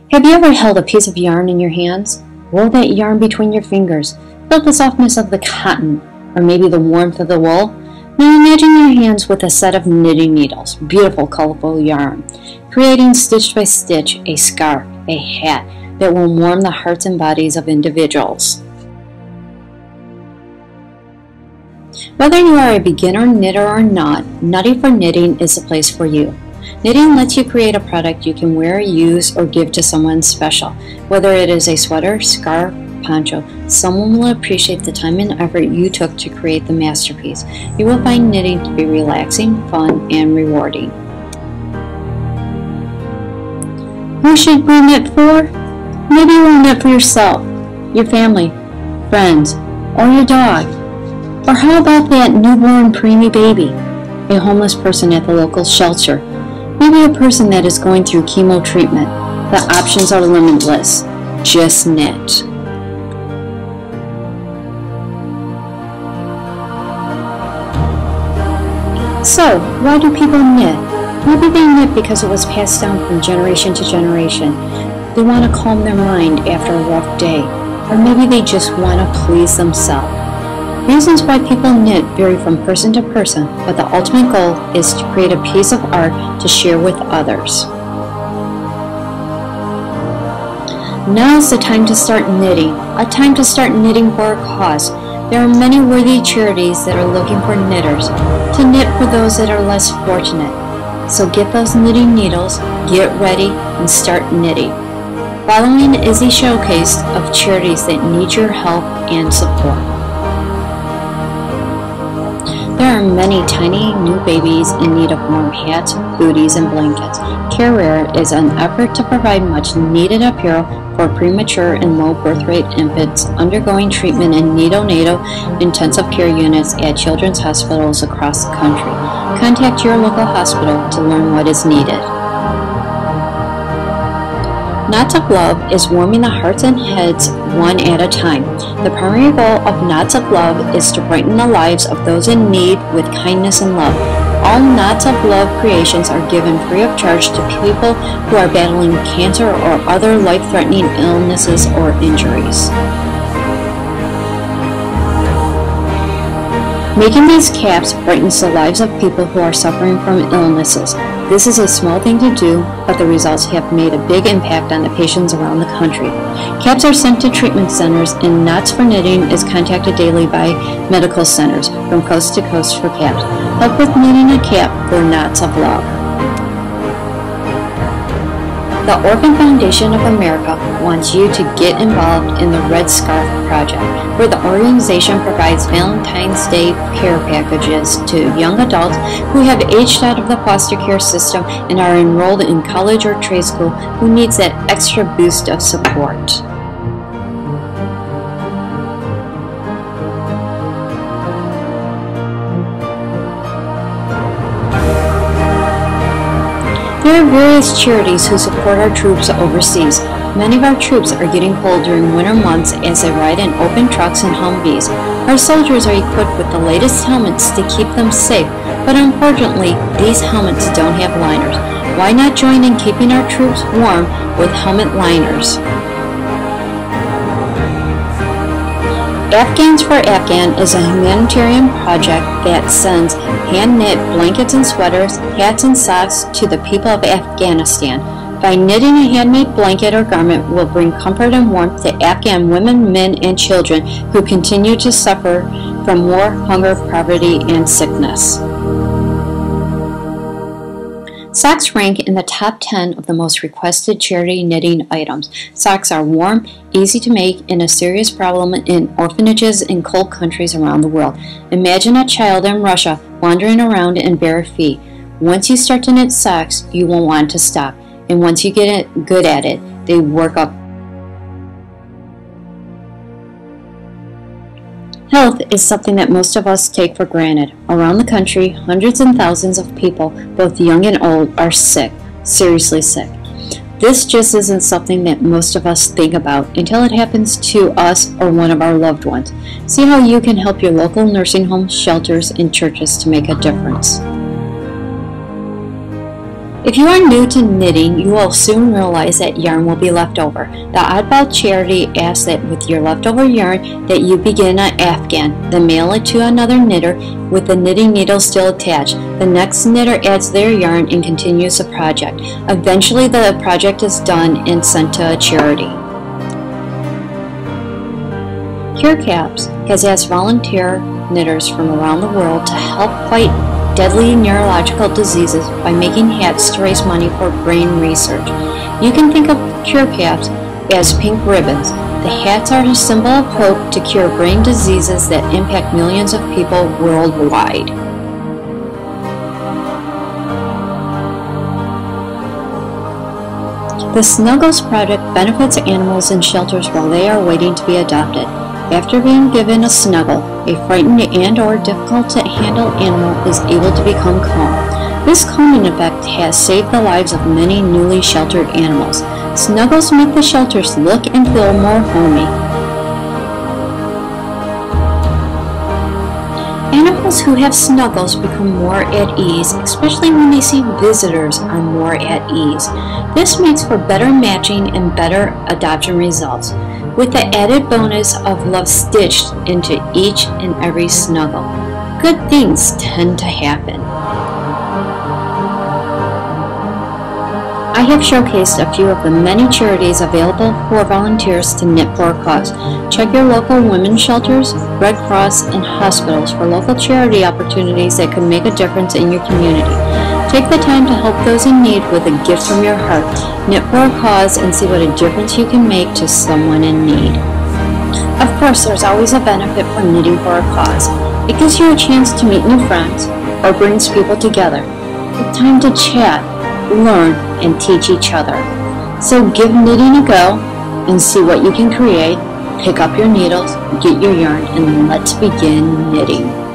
Have you ever held a piece of yarn in your hands? Roll that yarn between your fingers. Feel the softness of the cotton, or maybe the warmth of the wool. Now imagine your hands with a set of knitting needles, beautiful colorful yarn, creating stitch by stitch a scarf, a hat that will warm the hearts and bodies of individuals. Whether you are a beginner knitter or not, Nutty for Knitting is the place for you. Knitting lets you create a product you can wear, use, or give to someone special. Whether it is a sweater, scarf, poncho, someone will appreciate the time and effort you took to create the masterpiece. You will find knitting to be relaxing, fun, and rewarding. Who should we knit for? Maybe you will knit for yourself, your family, friends, or your dog. Or how about that newborn preemie baby? A homeless person at the local shelter. Maybe a person that is going through chemo treatment. The options are limitless. Just knit. So, why do people knit? Maybe they knit because it was passed down from generation to generation. They want to calm their mind after a rough day. Or maybe they just want to please themselves. Reasons why people knit vary from person to person, but the ultimate goal is to create a piece of art to share with others. Now is the time to start knitting, a time to start knitting for a cause. There are many worthy charities that are looking for knitters, to knit for those that are less fortunate. So get those knitting needles, get ready, and start knitting. Following is a showcase of charities that need your help and support. There are many tiny new babies in need of warm hats, booties, and blankets. CareWear is an effort to provide much needed apparel for premature and low birth rate infants undergoing treatment in neonatal intensive care units at children's hospitals across the country. Contact your local hospital to learn what is needed. Knots of Love is warming the hearts and heads one at a time. The primary goal of Knots of Love is to brighten the lives of those in need with kindness and love. All Knots of Love creations are given free of charge to people who are battling cancer or other life-threatening illnesses or injuries. Making these caps brightens the lives of people who are suffering from illnesses. This is a small thing to do, but the results have made a big impact on the patients around the country. Caps are sent to treatment centers, and Knots for Knitting is contacted daily by medical centers from coast to coast for caps. Help with knitting a cap for Knots of Love. The Orphan Foundation of America wants you to get involved in the Red Scarf Project, where the organization provides Valentine's Day care packages to young adults who have aged out of the foster care system and are enrolled in college or trade school who needs that extra boost of support. There are various charities who support our troops overseas. Many of our troops are getting cold during winter months as they ride in open trucks and Humvees. Our soldiers are equipped with the latest helmets to keep them safe, but unfortunately, these helmets don't have liners. Why not join in keeping our troops warm with helmet liners? Afghans for Afghan is a humanitarian project that sends hand-knit blankets and sweaters, hats and socks to the people of Afghanistan. By knitting a handmade blanket or garment will bring comfort and warmth to Afghan women, men, and children who continue to suffer from war, hunger, poverty, and sickness. Socks rank in the top 10 of the most requested charity knitting items. Socks are warm, easy to make, and a serious problem in orphanages in cold countries around the world. Imagine a child in Russia wandering around in bare feet. Once you start to knit socks, you won't want to stop. And once you get good at it, they work up. Health is something that most of us take for granted. Around the country, hundreds and thousands of people, both young and old, are sick, seriously sick. This just isn't something that most of us think about until it happens to us or one of our loved ones. See how you can help your local nursing homes, shelters, and churches to make a difference. If you are new to knitting, you will soon realize that yarn will be left over. The Oddball Charity asks that with your leftover yarn that you begin an afghan, then mail it to another knitter with the knitting needle still attached. The next knitter adds their yarn and continues the project. Eventually the project is done and sent to a charity. Cure Caps has asked volunteer knitters from around the world to help fight deadly neurological diseases by making hats to raise money for brain research. You can think of Cure Caps as pink ribbons. The hats are a symbol of hope to cure brain diseases that impact millions of people worldwide. The Snuggles Project benefits animals in shelters while they are waiting to be adopted. After being given a snuggle, a frightened and/or difficult to handle animal is able to become calm. This calming effect has saved the lives of many newly sheltered animals. Snuggles make the shelters look and feel more homey. Animals who have snuggles become more at ease, especially when they see visitors are more at ease. This makes for better matching and better adoption results, with the added bonus of love stitched into each and every snuggle. Good things tend to happen. I have showcased a few of the many charities available for volunteers to knit for a cause. Check your local women's shelters, Red Cross, and hospitals for local charity opportunities that could make a difference in your community. Take the time to help those in need with a gift from your heart. Knit for a cause and see what a difference you can make to someone in need. Of course, there's always a benefit for knitting for a cause. It gives you a chance to meet new friends or brings people together. It's time to chat, learn, and teach each other. So give knitting a go and see what you can create. Pick up your needles, get your yarn, and let's begin knitting.